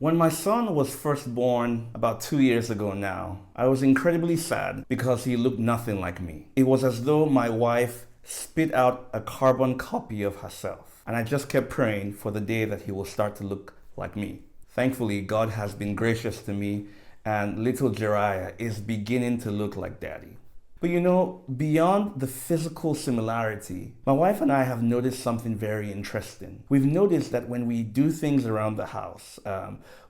When my son was first born about 2 years ago now, I was incredibly sad because he looked nothing like me. It was as though my wife spit out a carbon copy of herself. And I just kept praying for the day that he will start to look like me. Thankfully, God has been gracious to me, and little Jeriah is beginning to look like daddy. But beyond the physical similarity, my wife and I have noticed something very interesting. We've noticed that when we do things around the house,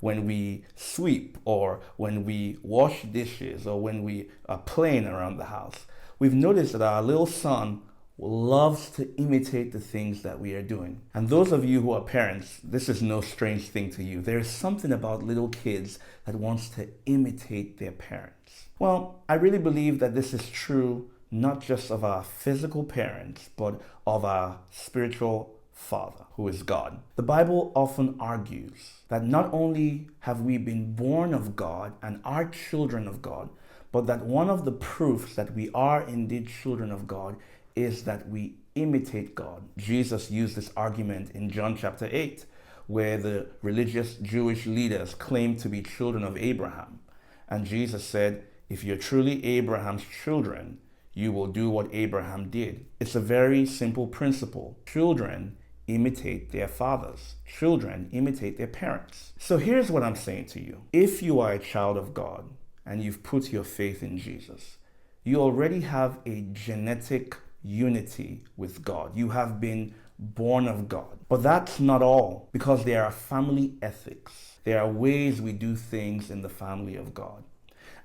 when we sweep or when we wash dishes or when we are playing around the house, we've noticed that our little son loves to imitate the things that we are doing. And those of you who are parents, this is no strange thing to you. There is something about little kids that wants to imitate their parents. Well, I really believe that this is true not just of our physical parents, but of our spiritual Father, who is God. The Bible often argues that not only have we been born of God and are children of God, but that one of the proofs that we are indeed children of God is that we imitate God. Jesus used this argument in John chapter 8, where the religious Jewish leaders claimed to be children of Abraham. And Jesus said, if you're truly Abraham's children, you will do what Abraham did. It's a very simple principle. Children imitate their fathers. Children imitate their parents. So here's what I'm saying to you. If you are a child of God and you've put your faith in Jesus, you already have a genetic unity with God. You have been born of God. But that's not all, because there are family ethics. There are ways we do things in the family of God.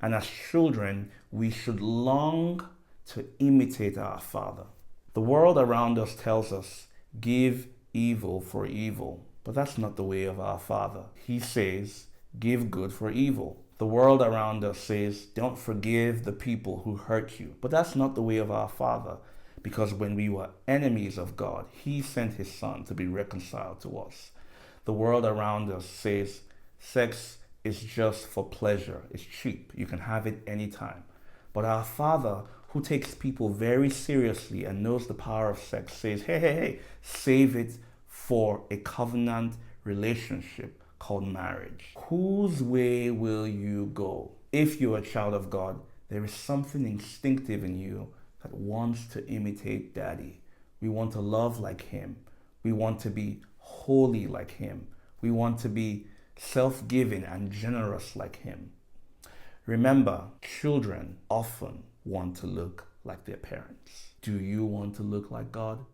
And as children, we should long to imitate our Father. The world around us tells us, give evil for evil. But that's not the way of our Father. He says, give good for evil. The world around us says, don't forgive the people who hurt you. But that's not the way of our Father. Because when we were enemies of God, He sent His Son to be reconciled to us. The world around us says, sex is just for pleasure. It's cheap. You can have it anytime. But our Father, who takes people very seriously and knows the power of sex, says, hey, save it for a covenant relationship called marriage. Whose way will you go? If you're a child of God, there is something instinctive in you that wants to imitate Daddy. We want to love like Him. We want to be holy like Him. We want to be self-giving and generous like Him. Remember, children often want to look like their parents. Do you want to look like God?